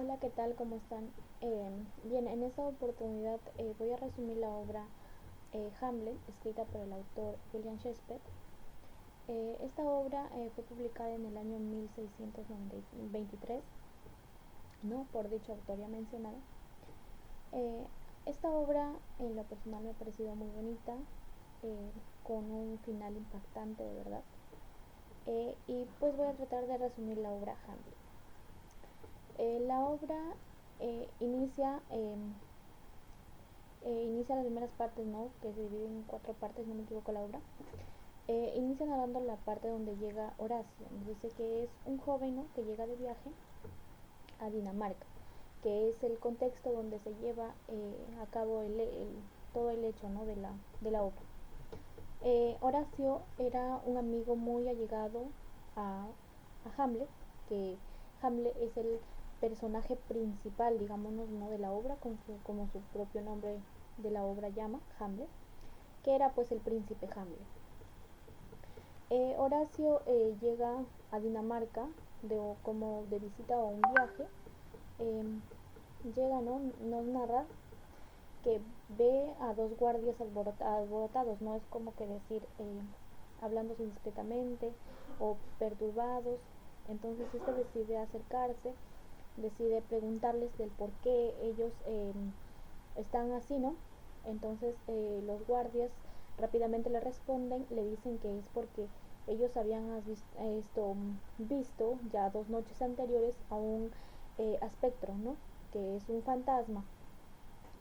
Hola, ¿qué tal? ¿Cómo están? Bien, en esta oportunidad voy a resumir la obra Hamlet, escrita por el autor William Shakespeare. Esta obra fue publicada en el año 1623, ¿no? Por dicho autor ya mencionado. Eh, esta obra en lo personal me ha parecido muy bonita, eh, con un final impactante de verdad. Y pues voy a tratar de resumir la obra Hamlet. La obra inicia las primeras partes, ¿no? Que se divide en cuatro partes, no me equivoco la obra. Inicia narrando la parte donde llega Horacio. Nos dice que es un joven, ¿no? Que llega de viaje a Dinamarca, que es el contexto donde se lleva a cabo todo el hecho, ¿no? de la obra. Horacio era un amigo muy allegado a Hamlet, que Hamlet es el personaje principal, digámonos, ¿no? de la obra, como su propio nombre de la obra llama, Hamlet, que era pues el príncipe Hamlet. Horacio llega a Dinamarca como de visita o un viaje. eh, Llega, ¿no? Nos narra que ve a dos guardias alborotados, no es como que decir hablando indiscretamente o perturbados. Entonces este decide acercarse, decide preguntarles del por qué ellos están así, ¿no? Entonces los guardias rápidamente le responden, le dicen que es porque ellos habían visto ya 2 noches anteriores a un espectro, ¿no? Que es un fantasma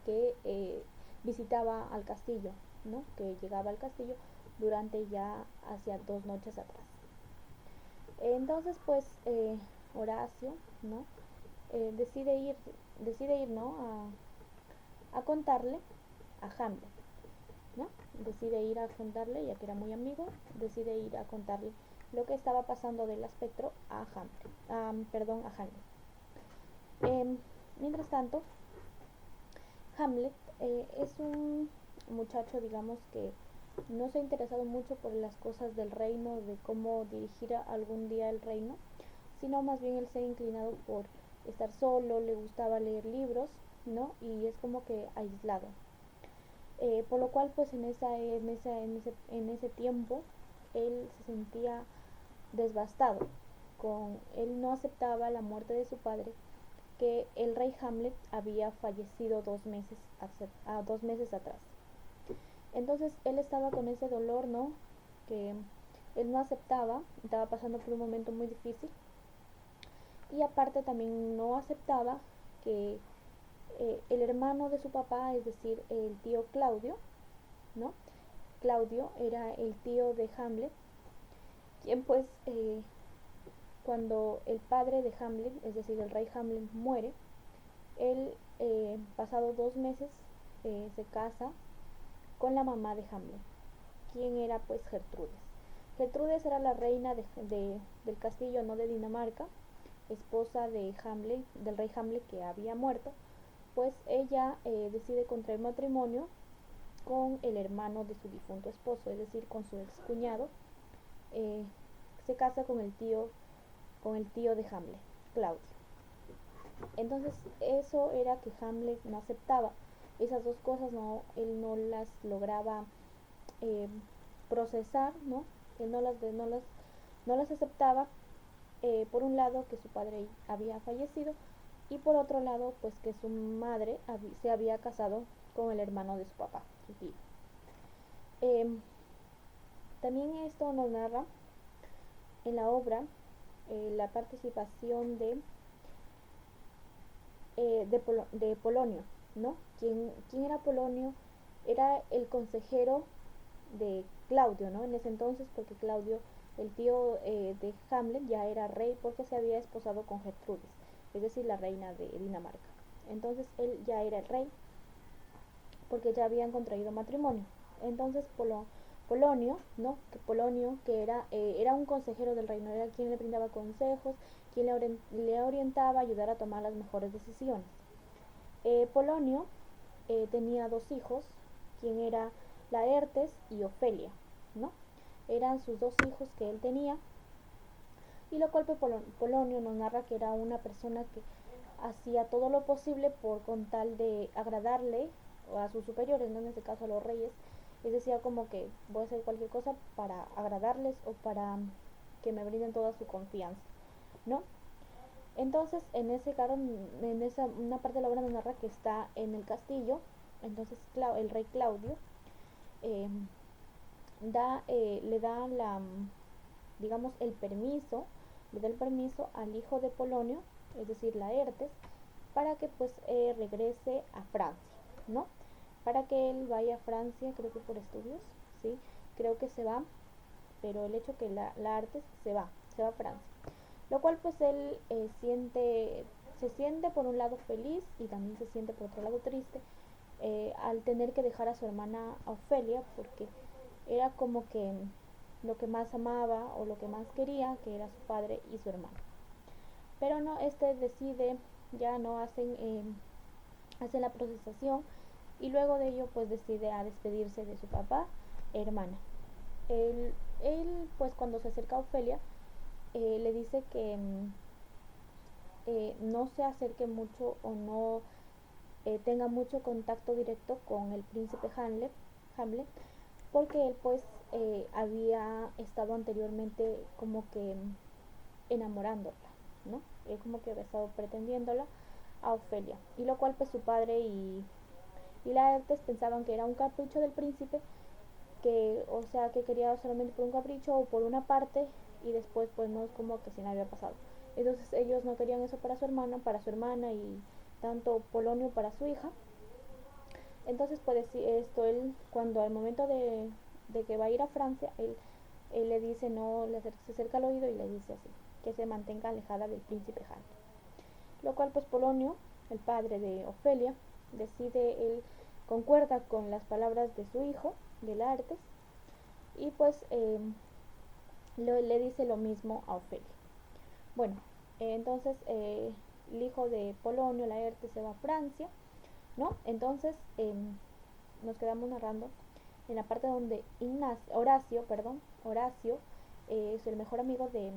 que visitaba al castillo, ¿no? Que llegaba al castillo durante ya hacia 2 noches atrás. Entonces, pues Horacio, ¿no? Decide ir, ¿no? A contarle a Hamlet, ¿no? Decide ir a contarle, ya que era muy amigo, decide ir a contarle lo que estaba pasando del espectro a Hamlet. Mientras tanto, Hamlet es un muchacho, digamos, que no se ha interesado mucho por las cosas del reino, de cómo dirigir algún día el reino, sino más bien él se ha inclinado por estar solo, le gustaba leer libros, ¿no? Y es como que aislado. Por lo cual, pues en ese tiempo, él se sentía devastado. Él no aceptaba la muerte de su padre, que el rey Hamlet había fallecido 2 meses atrás. Entonces él estaba con ese dolor, ¿no? Que él no aceptaba, estaba pasando por un momento muy difícil. Y aparte también no aceptaba que el hermano de su papá, es decir, el tío Claudio, ¿no? Claudio era el tío de Hamlet, quien pues cuando el padre de Hamlet, es decir, el rey Hamlet muere, él, pasado 2 meses, se casa con la mamá de Hamlet, quien era pues Gertrudes. Gertrudes era la reina del castillo, no de Dinamarca, esposa de Hamlet, del rey Hamlet que había muerto. Pues ella decide contraer matrimonio con el hermano de su difunto esposo, es decir, con su ex cuñado. eh, Se casa con el tío de Hamlet, Claudio. Entonces eso era que Hamlet no aceptaba. Esas dos cosas él no las lograba eh, procesar, ¿no? Él no las aceptaba. Por un lado que su padre había fallecido y por otro lado pues que su madre se había casado con el hermano de su papá, su tío. Eh, También esto nos narra en la obra la participación de Polonio, ¿no? ¿Quién era Polonio? Era el consejero de Claudio, ¿no? En ese entonces, porque Claudio, el tío de Hamlet, ya era rey porque se había esposado con Gertrudes, es decir, la reina de Dinamarca. Entonces él ya era el rey porque ya habían contraído matrimonio. Entonces Polonio, ¿no? Polonio, que era un consejero del reino, era quien le brindaba consejos, quien le orientaba a ayudar a tomar las mejores decisiones. Polonio tenía dos hijos, quien era Laertes y Ofelia, ¿no? Eran sus dos hijos que él tenía, y lo cual Polonio nos narra que era una persona que hacía todo lo posible por con tal de agradarle a sus superiores, ¿no? En este caso a los reyes. Es decir, como que voy a hacer cualquier cosa para agradarles o para que me brinden toda su confianza, ¿no? Entonces, en ese caso, en esa una parte de la obra nos narra que está en el castillo. Entonces, el rey Claudio eh, le da digamos, le da el permiso al hijo de Polonio, es decir, Laertes, para que pues regrese a Francia, ¿no? Para que él vaya a Francia, creo que por estudios, ¿sí? Creo que se va, pero el hecho que Laertes se va a Francia. Lo cual pues él se siente por un lado feliz y también se siente por otro lado triste al tener que dejar a su hermana Ofelia, porque era como que lo que más amaba o lo que más quería, que era su padre y su hermano. Pero no, decide, ya no hacen la procesación y luego de ello pues decide a despedirse de su papá e hermana. Él pues cuando se acerca a Ofelia le dice que no se acerque mucho o no tenga mucho contacto directo con el príncipe Hamlet, porque él pues había estado anteriormente como que enamorándola, ¿no? Él como que había estado pretendiéndola a Ofelia, y lo cual pues su padre y Laertes pensaban que era un capricho del príncipe, que o sea que quería solamente por un capricho o por una parte, y después pues no es como que si nada había pasado. Entonces ellos no querían eso para su hermano, para su hermana, y tanto Polonio para su hija. Entonces pues esto él cuando al momento de que va a ir a Francia, él le dice, no, se acerca al oído y le dice así, que se mantenga alejada del príncipe Hamlet. Lo cual pues Polonio, el padre de Ofelia, él concuerda con las palabras de su hijo, de Laertes, y pues le dice lo mismo a Ofelia. Bueno, entonces el hijo de Polonio, Laertes, se va a Francia, ¿no? Entonces nos quedamos narrando en la parte donde Horacio es el mejor amigo de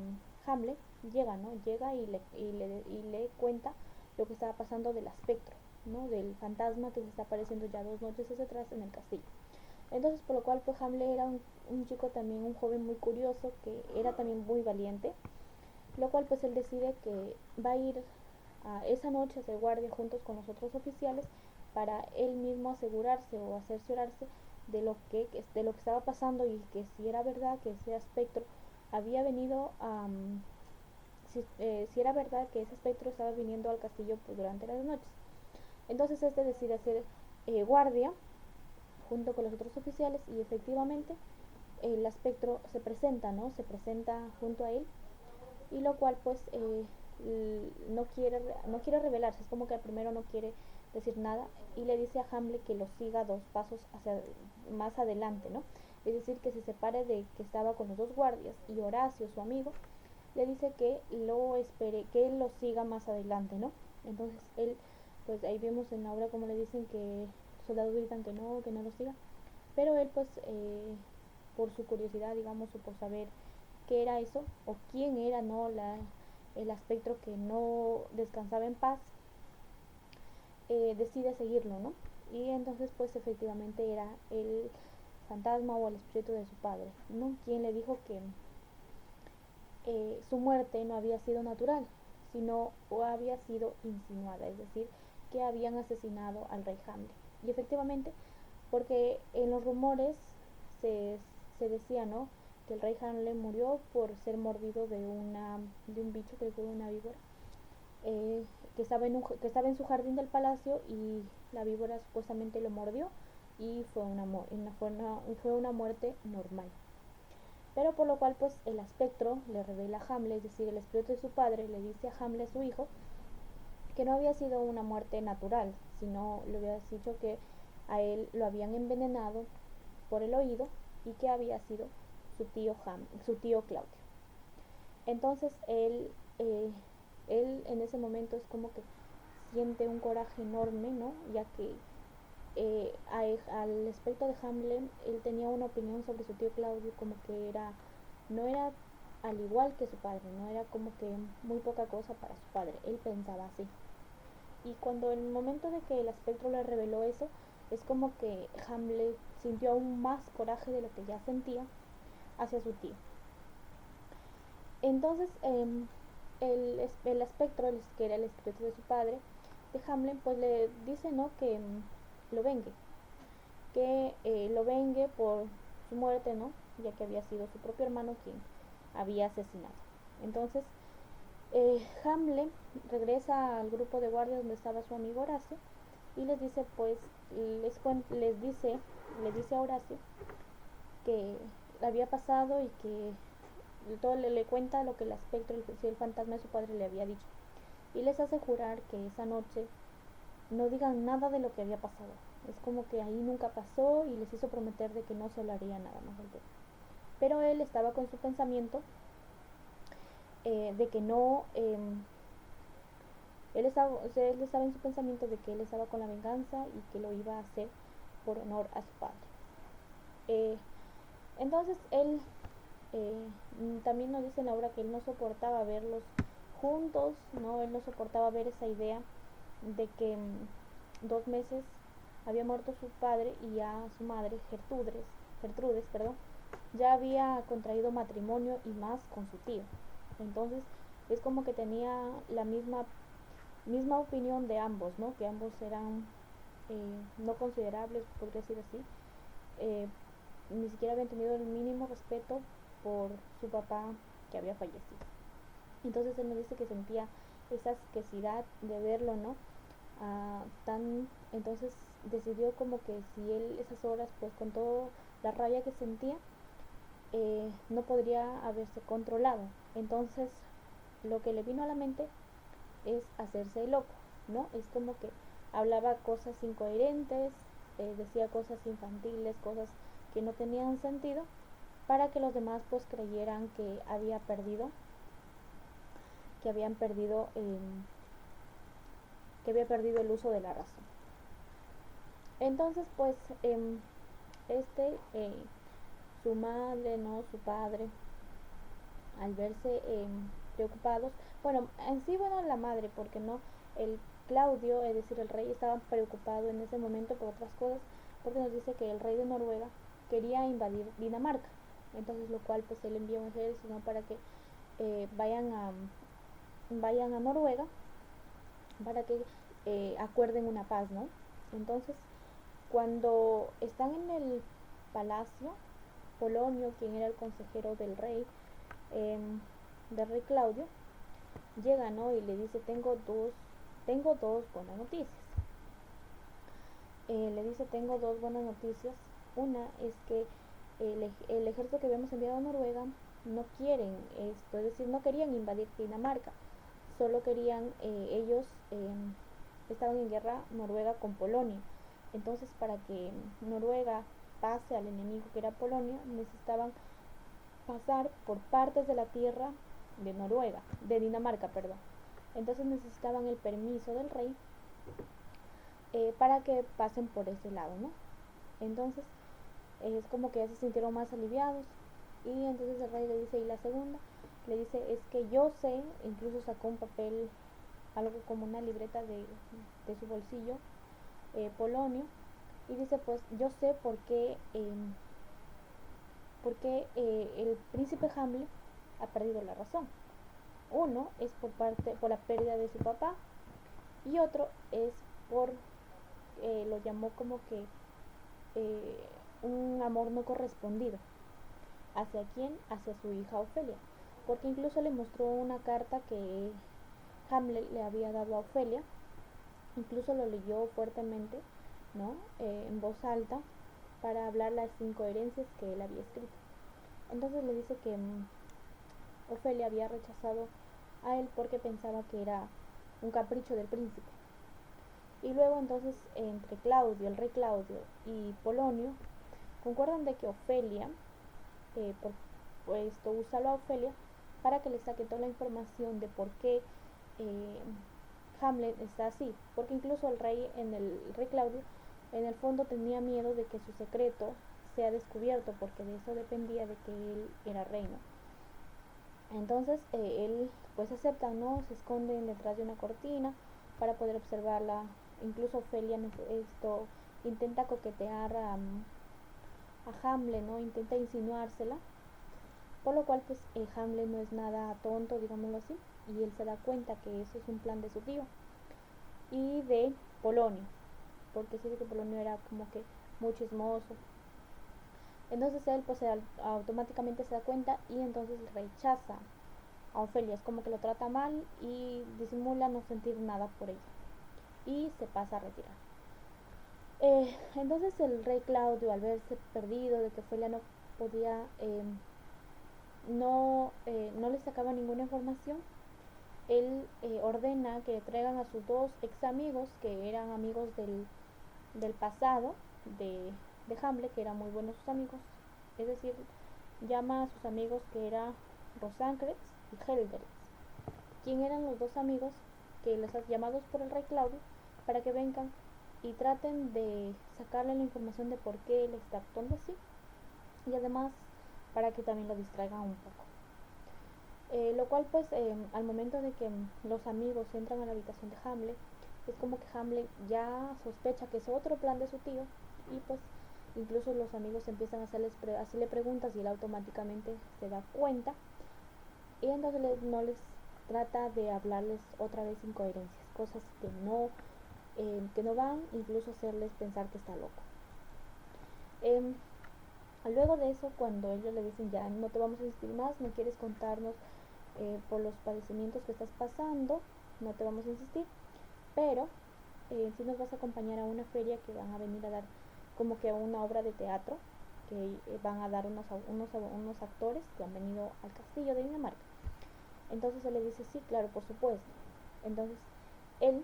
Hamlet, llega, ¿no? Llega y le cuenta lo que estaba pasando del espectro, ¿no? Del fantasma que se está apareciendo ya 2 noches hacia atrás en el castillo. Entonces, por lo cual, pues Hamlet era un chico también, un joven muy curioso, que era también muy valiente, lo cual pues él decide que va a ir a esa noche a hacer guardia juntos con los otros oficiales para él mismo asegurarse o cerciorarse de lo que estaba pasando, y que si era verdad que ese espectro había venido si era verdad que ese espectro estaba viniendo al castillo pues, durante las noches. Entonces decide hacer guardia junto con los otros oficiales, y efectivamente el espectro se presenta, ¿no? Se presenta junto a él, y lo cual pues no quiere revelarse, es como que primero no quiere decir nada, y le dice a Hamlet que lo siga 2 pasos hacia más adelante, ¿no? Es decir, que se separe de que estaba con los 2 guardias, y Horacio, su amigo, le dice que lo espere, que él lo siga más adelante, ¿no? Entonces él, pues ahí vemos en la obra como le dicen que los soldados gritan que no lo siga, pero él pues por su curiosidad, digamos, o por saber qué era eso o quién era, no el espectro que no descansaba en paz, decide seguirlo, ¿no? Y entonces pues efectivamente era el fantasma o el espíritu de su padre, ¿no? Quien le dijo que su muerte no había sido natural, sino o había sido insinuada, es decir, que habían asesinado al rey Hamlet. Y efectivamente, porque en los rumores se, se decía, ¿no? Que el rey Hamlet murió por ser mordido de un bicho, que fue una víbora, que estaba en su jardín del palacio, y la víbora supuestamente lo mordió y fue una muerte normal. Pero por lo cual pues el espectro le revela a Hamlet, es decir, el espíritu de su padre le dice a Hamlet, su hijo, que no había sido una muerte natural, sino le había dicho que a él lo habían envenenado por el oído, y que había sido su tío Claudio. Entonces él en ese momento es como que siente un coraje enorme, ¿no? Ya que al respecto de Hamlet, él tenía una opinión sobre su tío Claudio, como que no era al igual que su padre, no era como que muy poca cosa para su padre, él pensaba así. Y cuando en el momento de que el espectro le reveló eso, es como que Hamlet sintió aún más coraje de lo que ya sentía hacia su tío. Entonces, el espectro, que era el espíritu de su padre, de Hamlet, pues le dice, ¿no?, que lo vengue, lo vengue por su muerte, ¿no?, ya que había sido su propio hermano quien había asesinado. Entonces, Hamlet regresa al grupo de guardias donde estaba su amigo Horacio y les dice, pues, les dice a Horacio que había pasado y que todo le cuenta lo que el espectro, el fantasma de su padre le había dicho. Y les hace jurar que esa noche no digan nada de lo que había pasado. Es como que ahí nunca pasó y les hizo prometer de que no se hablaría nada más del tema. Pero él estaba con su pensamiento de que no, él estaba en su pensamiento de que él estaba con la venganza y que lo iba a hacer por honor a su padre. Entonces él también nos dice en la obra que él no soportaba verlos juntos, ¿no? Él no soportaba ver esa idea de que 2 meses había muerto su padre y ya su madre, Gertrudes, perdón, ya había contraído matrimonio y más con su tío. Entonces es como que tenía la misma opinión de ambos, ¿no? Que ambos eran no considerables, podría decir así. Ni siquiera habían tenido el mínimo respeto por su papá que había fallecido. Entonces él me dice que sentía esa asquerosidad de verlo, ¿no? Entonces decidió como que si él esas horas, pues con toda la rabia que sentía, no podría haberse controlado. Entonces lo que le vino a la mente es hacerse loco, ¿no? Es como que hablaba cosas incoherentes, decía cosas infantiles, cosas que no tenían sentido, para que los demás pues creyeran que había perdido, que habían perdido, que había perdido el uso de la razón. Entonces pues su madre, no, su padre, al verse preocupados, bueno, en sí, bueno, la madre, porque no, el Claudio, es decir, el rey, estaba preocupado en ese momento por otras cosas, porque nos dice que el rey de Noruega quería invadir Dinamarca, entonces lo cual pues él envió un ejército, ¿no?, para que vayan a Noruega para que acuerden una paz, ¿no? Entonces, cuando están en el palacio, Polonio, quien era el consejero del rey Claudio, llega, ¿no?, y le dice, tengo dos buenas noticias. Le dice, tengo dos buenas noticias. Una es que el ejército que habíamos enviado a Noruega no quieren esto, es decir, no querían invadir Dinamarca, solo querían, ellos estaban en guerra Noruega con Polonia. Entonces, para que Noruega pase al enemigo que era Polonia, necesitaban pasar por partes de la tierra de Noruega, de Dinamarca, perdón. Entonces necesitaban el permiso del rey para que pasen por ese lado, ¿no? Entonces es como que ya se sintieron más aliviados y entonces el rey le dice, y la segunda, le dice, es que yo sé, incluso sacó un papel, algo como una libreta de su bolsillo, Polonio, y dice, pues yo sé por qué el príncipe Hamlet ha perdido la razón. Uno es por la pérdida de su papá y otro es por, lo llamó como que un amor no correspondido. ¿Hacia quién? Hacia su hija Ofelia, porque incluso le mostró una carta que Hamlet le había dado a Ofelia, incluso lo leyó fuertemente, ¿no? En voz alta, para hablar las incoherencias que él había escrito. Entonces le dice que Ofelia había rechazado a él porque pensaba que era un capricho del príncipe. Y luego entonces entre Claudio, el rey Claudio, y Polonio concuerdan de que Ofelia, pues usa a Ofelia para que le saque toda la información de por qué Hamlet está así, porque incluso el rey Claudio en el fondo tenía miedo de que su secreto sea descubierto, porque de eso dependía de que él era rey, ¿no? Entonces él pues acepta, ¿no? Se esconde detrás de una cortina para poder observarla. Incluso Ofelia esto intenta coquetear a Hamlet, ¿no? Intenta insinuársela, por lo cual pues Hamlet no es nada tonto, digámoslo así, y él se da cuenta que eso es un plan de su tío y de Polonio, porque sí que Polonio era como que muy chismoso. Entonces él pues automáticamente se da cuenta y entonces rechaza a Ofelia, es como que lo trata mal y disimula no sentir nada por ella y se pasa a retirar. Entonces el rey Claudio, al verse perdido de que Ofelia no podía, no le sacaba ninguna información, él ordena que traigan a sus dos ex amigos, que eran amigos del pasado de Hamlet, que eran muy buenos sus amigos, es decir, llama a sus amigos que eran Rosancrets y Helgeret, quien eran los dos amigos que les han llamados por el rey Claudio para que vengan y traten de sacarle la información de por qué él está actuando así, y además para que también lo distraigan un poco. Lo cual pues al momento de que los amigos entran a la habitación de Hamlet, es como que Hamlet ya sospecha que es otro plan de su tío, y pues incluso los amigos empiezan a hacerle preguntas y él automáticamente se da cuenta, y entonces no les trata de hablarles otra vez incoherencias, cosas que no van, incluso hacerles pensar que está loco. Luego de eso, cuando ellos le dicen ya no te vamos a insistir más, no quieres contarnos por los padecimientos que estás pasando, no te vamos a insistir, pero sí nos vas a acompañar a una feria que van a venir a dar como que una obra de teatro, que van a dar unos actores que han venido al castillo de Dinamarca. Entonces él le dice sí, claro, por supuesto. Entonces él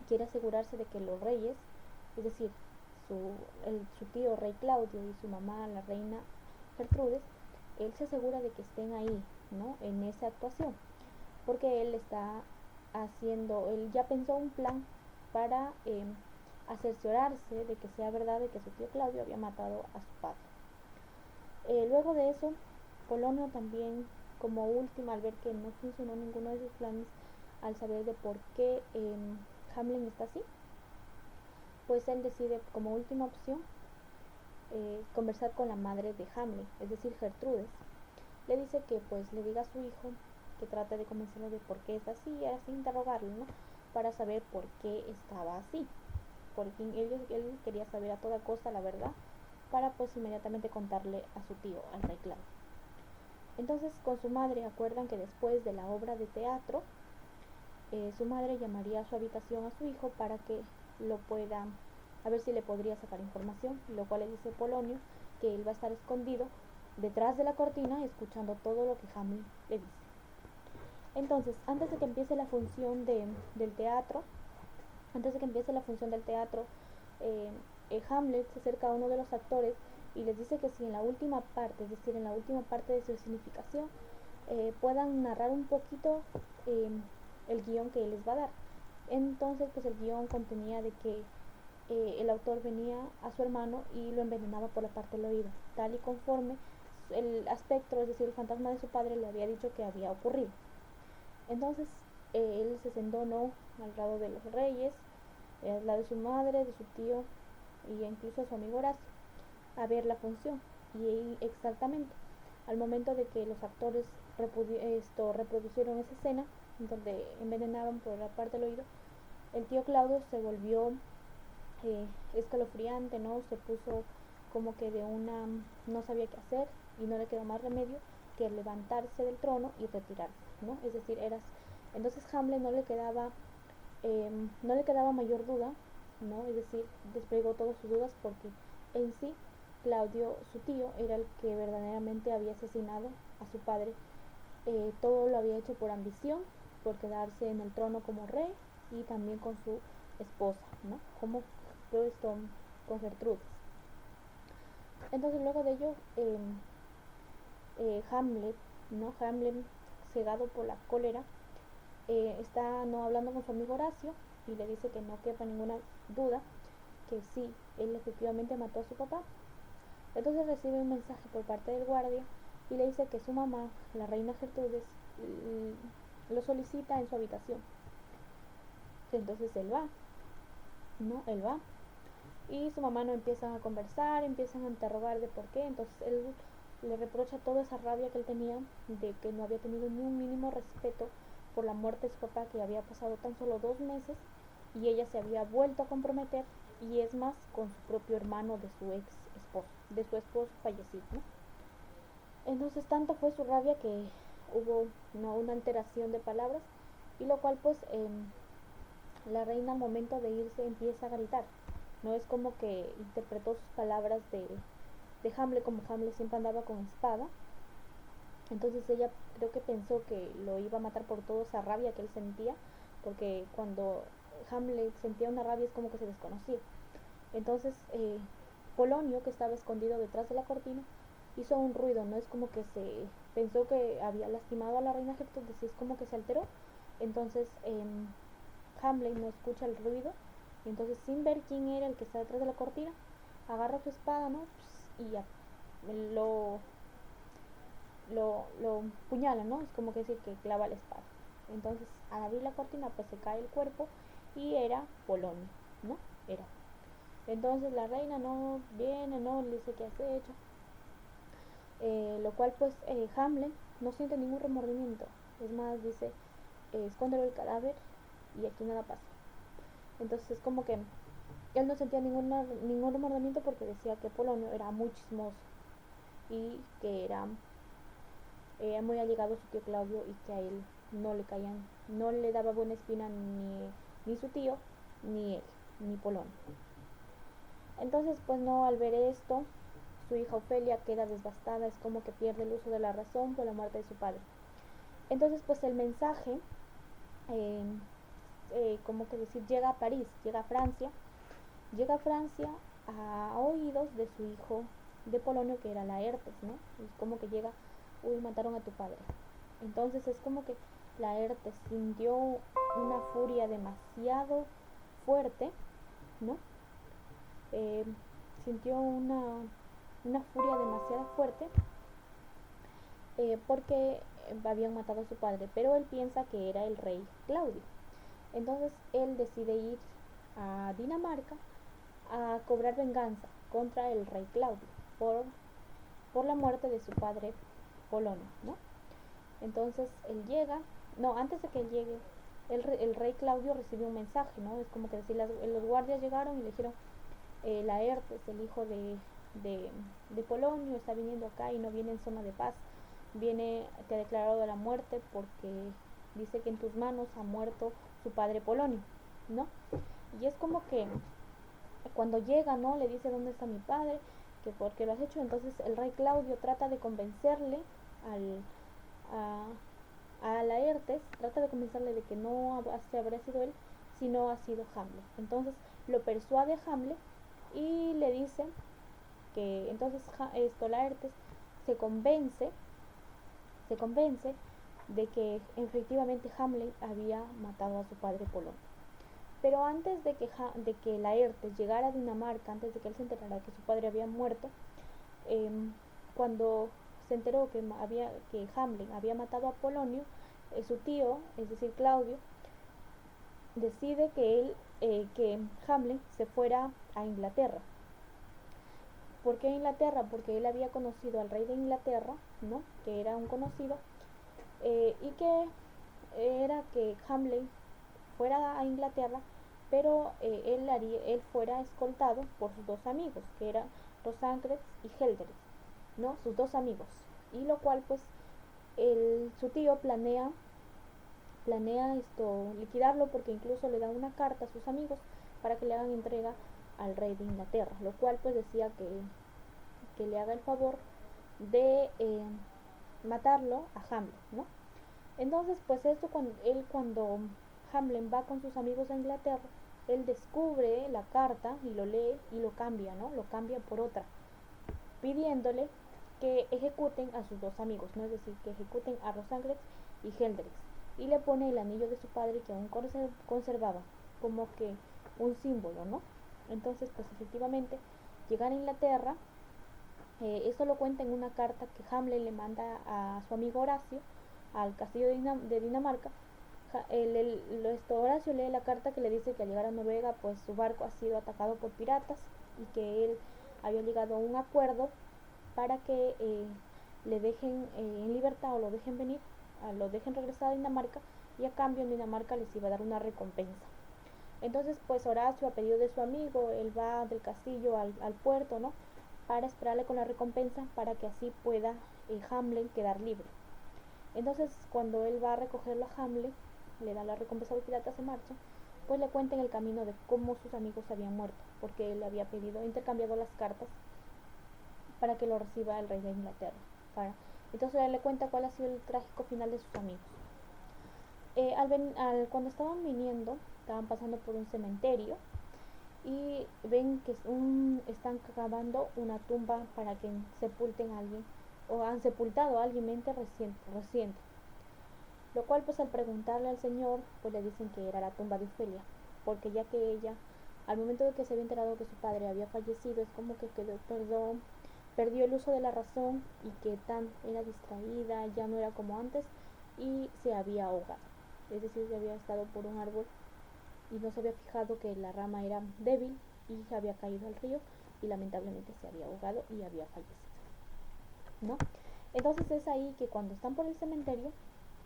quiere asegurarse de que los reyes, es decir, su tío rey Claudio y su mamá la reina Gertrudes, él se asegura de que estén ahí, ¿no? En esa actuación, porque él ya pensó un plan para cerciorarse de que sea verdad de que su tío Claudio había matado a su padre. Luego de eso, Polonio también, como última, al ver que no funcionó ninguno de sus planes, al saber de por qué Hamlet está así, pues él decide como última opción conversar con la madre de Hamlet, es decir, Gertrudes. Le dice que pues le diga a su hijo que trate de convencerlo de por qué es así, y así interrogarlo, ¿no? Para saber por qué estaba así, porque él quería saber a toda costa la verdad para pues inmediatamente contarle a su tío, al rey Claudio. Entonces con su madre acuerdan que después de la obra de teatro, su madre llamaría a su habitación a su hijo para que lo pueda, a ver si le podría sacar información, lo cual le dice Polonio que él va a estar escondido detrás de la cortina escuchando todo lo que Hamlet le dice. Entonces, antes de que empiece la función del teatro, Hamlet se acerca a uno de los actores y les dice que si en la última parte, es decir, en la última parte de su significación, puedan narrar un poquito el guión que él les va a dar. Entonces, pues el guión contenía de que el autor venía a su hermano y lo envenenaba por la parte del oído, tal y conforme el aspecto, es decir, el fantasma de su padre le había dicho que había ocurrido. Entonces, él se sentó, ¿no?, al lado de los reyes, al lado de su madre, de su tío y incluso a su amigo Horacio, a ver la función. Y exactamente al momento de que los actores reproducieron esa escena donde envenenaban por la parte del oído, el tío Claudio se volvió escalofriante, ¿no? Se puso como que no sabía qué hacer y no le quedó más remedio que levantarse del trono y retirarse, ¿no? Es decir, entonces Hamlet no le quedaba mayor duda, ¿no? Es decir, desplegó todas sus dudas porque en sí Claudio, su tío, era el que verdaderamente había asesinado a su padre. Todo lo había hecho por ambición, por quedarse en el trono como rey y también con su esposa, ¿no? Como todo esto con Gertrudes. Entonces luego de ello, Hamlet, ¿no? Hamlet, cegado por la cólera, está no hablando con su amigo Horacio y le dice que no quepa ninguna duda que sí, él efectivamente mató a su papá. Entonces recibe un mensaje por parte del guardia y le dice que su mamá, la reina Gertrudes, lo solicita en su habitación. Entonces él va, ¿no? Él va. Y su mamá no empiezan a conversar, empiezan a interrogar de por qué. Entonces él le reprocha toda esa rabia que él tenía de que no había tenido ni un mínimo respeto por la muerte de su papá, que había pasado tan solo 2 meses y ella se había vuelto a comprometer, y es más, con su propio hermano de su ex esposo, de su esposo fallecido, ¿no? Entonces tanto fue su rabia que hubo, ¿no?, una alteración de palabras, y lo cual pues la reina al momento de irse empieza a gritar. No es como que interpretó sus palabras de Hamlet, como Hamlet siempre andaba con espada. Entonces ella creo que pensó que lo iba a matar por toda esa rabia que él sentía, porque cuando Hamlet sentía una rabia es como que se desconocía. Entonces Polonio, que estaba escondido detrás de la cortina, hizo un ruido, no es como que se pensó que había lastimado a la reina Gertrude, es como que se alteró. Entonces Hamlet no escucha el ruido, y entonces, sin ver quién era el que está detrás de la cortina, agarra su espada, ¿no? Y ya lo, lo puñala, ¿no? Es como que decir que clava la espada. Entonces, al abrir la cortina, pues se cae el cuerpo, y era Polonio, ¿no? Era. Entonces la reina no viene, no le dice qué has hecho. Lo cual pues Hamlet no siente ningún remordimiento. Es más, dice, escóndelo el cadáver y aquí nada pasa. Entonces es como que él no sentía ningún remordimiento, porque decía que Polonio era muy chismoso y que era muy allegado a su tío Claudio, y que a él no le daba buena espina ni su tío, ni él, ni Polonio. Entonces pues no, al ver esto, su hija Ofelia queda devastada, es como que pierde el uso de la razón por la muerte de su padre. Entonces pues el mensaje, eh, como que decir, llega a París, llega a Francia a oídos de su hijo de Polonio, que era Laertes, ¿no? Es como que llega, uy, mataron a tu padre. Entonces es como que Laertes sintió una furia demasiado fuerte, ¿no? Eh, Sintió una furia demasiado fuerte, porque habían matado a su padre, pero él piensa que era el rey Claudio. Entonces él decide ir a Dinamarca a cobrar venganza contra el rey Claudio por la muerte de su padre Polonio, ¿no? Entonces él llega, no, antes de que él llegue, el rey Claudio recibió un mensaje, ¿no? Es como que decir, los guardias llegaron y le dijeron, Laertes, el hijo de Polonio, está viniendo acá y no viene en zona de paz, te ha declarado la muerte porque dice que en tus manos ha muerto su padre Polonio, ¿no? Y es como que cuando llega, ¿no?, le dice dónde está mi padre, que por qué lo has hecho. Entonces el rey Claudio trata de convencerle a Laertes, trata de convencerle de que no se habría sido él, sino ha sido Hamlet. Entonces lo persuade a Hamlet y le dice que entonces Laertes se convence se convence de que efectivamente Hamlet había matado a su padre Polonio. Pero antes de que Laertes llegara a Dinamarca, antes de que él se enterara que su padre había muerto, eh, cuando se enteró que Hamlet había matado a Polonio, su tío, es decir, Claudio, decide que Hamlet se fuera a Inglaterra. ¿Por qué Inglaterra? Porque él había conocido al rey de Inglaterra, ¿no?, que era un conocido, y que era que Hamlet fuera a Inglaterra, pero él fuera escoltado por sus dos amigos, que eran Rosancres y Helderix, ¿no?, sus dos amigos. Y lo cual pues su tío planea liquidarlo, porque incluso le da una carta a sus amigos para que le hagan entrega al rey de Inglaterra, lo cual pues decía que le haga el favor de matarlo a Hamlet, ¿no? Entonces pues esto, cuando Hamlet va con sus amigos a Inglaterra, él descubre la carta y lo lee y lo cambia, ¿no? Lo cambia por otra, pidiéndole que ejecuten a sus dos amigos, ¿no? Es decir, que ejecuten a Rosancres y Helderix, y le pone el anillo de su padre, que aún conservaba, como que un símbolo, ¿no? Entonces pues efectivamente llegan a Inglaterra. Esto lo cuenta en una carta que Hamlet le manda a su amigo Horacio al castillo de Dinamarca. Horacio lee la carta que le dice que al llegar a Noruega pues su barco ha sido atacado por piratas y que él había llegado a un acuerdo para que le dejen en libertad o lo dejen venir, lo dejen regresar a Dinamarca, y a cambio en Dinamarca les iba a dar una recompensa. Entonces pues Horacio, a pedido de su amigo, él va del castillo al puerto, ¿no? Para esperarle con la recompensa para que así pueda Hamlet quedar libre. Entonces cuando él va a recogerlo a Hamlet, le da la recompensa a los piratas, se marcha, pues le cuenta en el camino de cómo sus amigos habían muerto, porque él le había pedido, intercambiado las cartas para que lo reciba el rey de Inglaterra. Entonces él le cuenta cuál ha sido el trágico final de sus amigos. Cuando estaban viniendo, estaban pasando por un cementerio y ven que están cavando una tumba para que sepulten a alguien, o han sepultado a alguien reciente. Lo cual pues al preguntarle al señor, pues le dicen que era la tumba de Ofelia, porque ya que ella, al momento de que se había enterado que su padre había fallecido, es como que perdió el uso de la razón y que era distraída, ya no era como antes, y se había ahogado. Es decir, se había estado por un árbol y no se había fijado que la rama era débil y se había caído al río y lamentablemente se había ahogado y había fallecido, ¿no? Entonces es ahí que cuando están por el cementerio,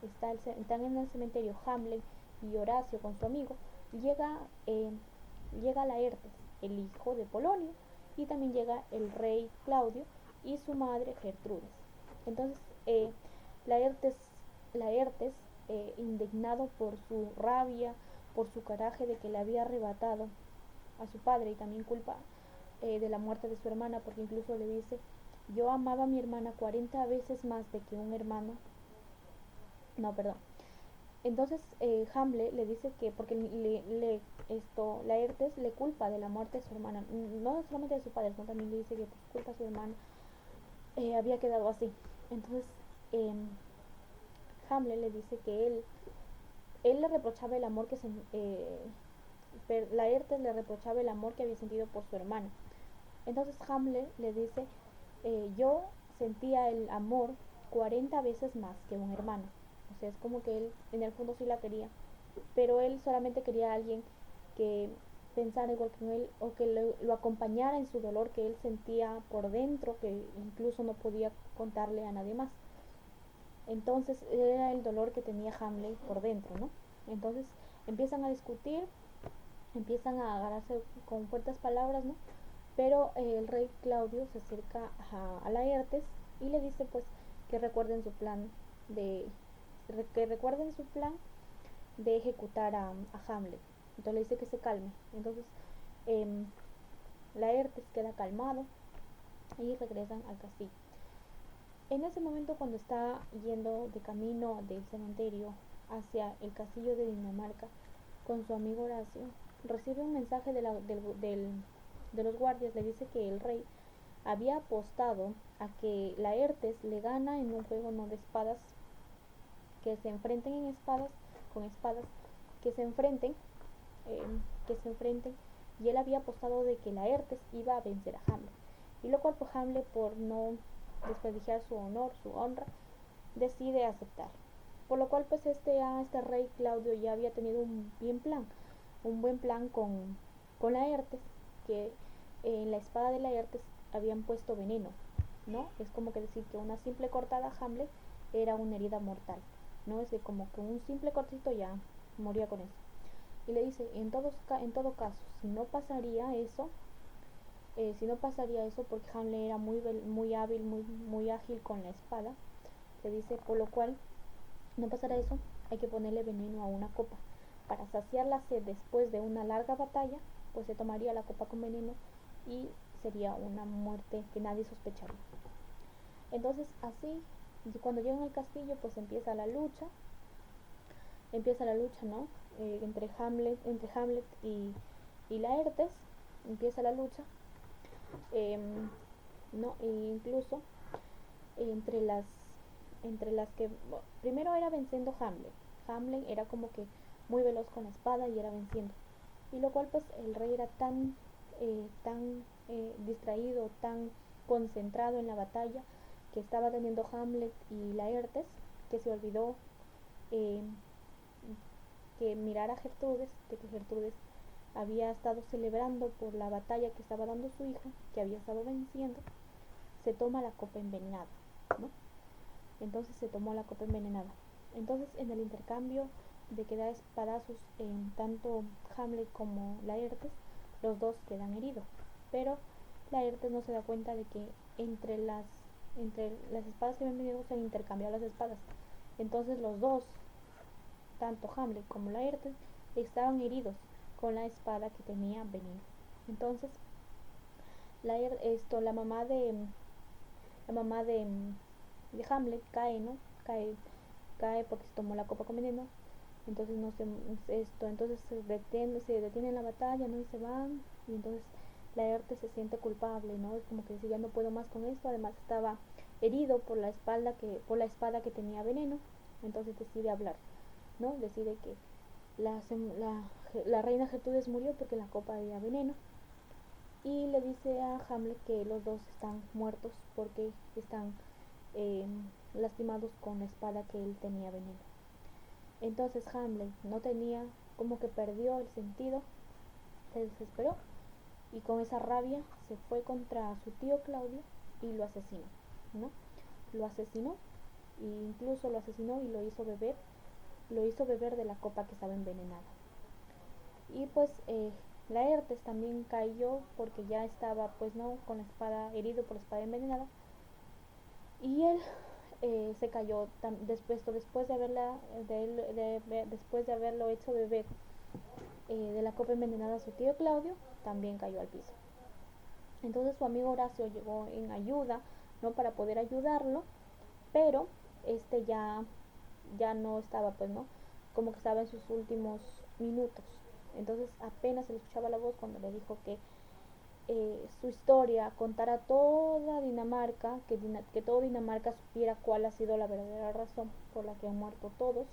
están en el cementerio Hamlet y Horacio con su amigo, llega Laertes, el hijo de Polonio, y también llega el rey Claudio y su madre Gertrudes. Entonces Laertes, indignado por su rabia, por su coraje de que le había arrebatado a su padre, y también culpa de la muerte de su hermana, porque incluso le dice: yo amaba a mi hermana 40 veces más de que un hermano. No, perdón. Entonces Hamlet le dice que, porque Laertes le culpa de la muerte de su hermana, no solamente de su padre, sino también le dice que por su culpa su hermana había quedado así. Entonces eh, Hamlet le dice que él le reprochaba el amor que Laertes le reprochaba el amor que había sentido por su hermana. Entonces Hamlet le dice: yo sentía el amor 40 veces más que un hermano. O sea, es como que él en el fondo sí la quería, pero él solamente quería a alguien que pensara igual que él, o que lo acompañara en su dolor que él sentía por dentro, que incluso no podía contarle a nadie más. Entonces era el dolor que tenía Hamlet por dentro, ¿no? Entonces empiezan a discutir, empiezan a agarrarse con fuertes palabras, ¿no? Pero el rey Claudio se acerca a Laertes y le dice pues que recuerden su plan de ejecutar a Hamlet. Entonces le dice que se calme. Entonces eh, Laertes queda calmado y regresan al castillo. En ese momento, cuando está yendo de camino del cementerio hacia el castillo de Dinamarca con su amigo Horacio, recibe un mensaje de los guardias. Le dice que el rey había apostado a que Laertes le gana en un juego no de espadas, que se enfrenten en espadas, con espadas, que se enfrenten, y él había apostado de que Laertes iba a vencer a Hamlet. Y lo cual pues Hamlet, por no desperdiciar su honor, su honra, decide aceptar. Por lo cual pues este rey Claudio ya había tenido un buen plan con Laertes, que en la espada de Laertes habían puesto veneno, ¿no? Es como que decir que una simple cortada a Hamlet era una herida mortal, ¿no? Es como que un simple cortito ya moría con eso. Y le dice: en todo caso, si no pasaría eso, porque Hamlet era muy hábil, muy ágil con la espada, le dice: por lo cual, no pasará eso, hay que ponerle veneno a una copa. Para saciar la sed después de una larga batalla, pues se tomaría la copa con veneno y sería una muerte que nadie sospecharía. Entonces así, cuando llegan al castillo, pues empieza la lucha, ¿no? Entre Hamlet y Laertes, empieza la lucha, ¿no? E incluso entre las que primero era venciendo Hamlet. Hamlet era como que muy veloz con la espada y era venciendo. Y lo cual pues el rey era tan distraído, tan concentrado en la batalla que estaba teniendo Hamlet y Laertes, que se olvidó eh, que mirara a Gertrudes, de que Gertrudes había estado celebrando por la batalla que estaba dando su hija, que había estado venciendo, se toma la copa envenenada, ¿no? Entonces se tomó la copa envenenada. Entonces en el intercambio de que da espadazos tanto Hamlet como Laertes, los dos quedan heridos, pero Laertes no se da cuenta de que entre las espadas que habían venido se han intercambiado las espadas. Entonces los dos, tanto Hamlet como Laertes, estaban heridos con la espada que tenía veneno. Entonces la mamá de Hamlet cae, ¿no? Cae porque se tomó la copa con veneno. Entonces no se entonces se detiene la batalla, ¿no? Y se van, y entonces Laertes se siente culpable, ¿no? Es como que dice, ya no puedo más con esto. Además estaba herido por la espada que tenía veneno. Entonces decide hablar, ¿no? Decide que la reina Gertrudes murió porque la copa había veneno, y le dice a Hamlet que los dos están muertos porque están eh, lastimados con la espada que él tenía veneno. Entonces Hamlet no tenía, como que perdió el sentido, se desesperó y con esa rabia se fue contra su tío Claudio y lo asesinó, ¿no? Lo asesinó, e incluso lo asesinó y lo hizo beber de la copa que estaba envenenada. Y pues Laertes también cayó porque ya estaba, pues no, con la espada, herido por la espada envenenada, y él se cayó después de haberlo hecho beber de la copa envenenada a su tío Claudio, también cayó al piso. Entonces su amigo Horacio llegó en ayuda, ¿no? Para poder ayudarlo, pero ya no estaba, pues no, como que estaba en sus últimos minutos. Entonces apenas se le escuchaba la voz cuando le dijo que su historia contara toda Dinamarca, que todo Dinamarca supiera cuál ha sido la verdadera razón por la que han muerto todos,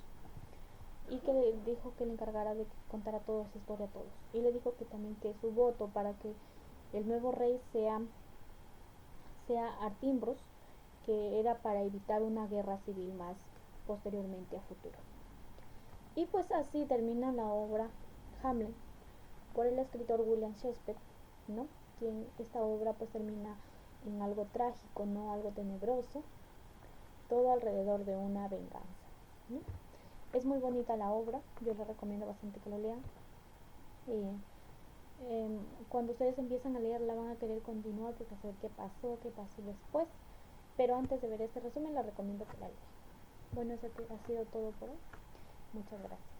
y que le dijo que le encargara de contar toda esa historia a todos. Y le dijo que también que su voto para que el nuevo rey sea Artimbros, que era para evitar una guerra civil más posteriormente a futuro. Y pues así termina la obra Hamlet por el escritor William Shakespeare, ¿no? Quien esta obra pues termina en algo trágico, ¿no? Algo tenebroso, todo alrededor de una venganza, ¿no? Es muy bonita la obra, yo les recomiendo bastante que lo lean. Eh, Cuando ustedes empiezan a leerla van a querer continuar porque saber qué pasó después. Pero antes de ver este resumen les recomiendo que la lean. Bueno, eso ha sido todo por hoy. Muchas gracias.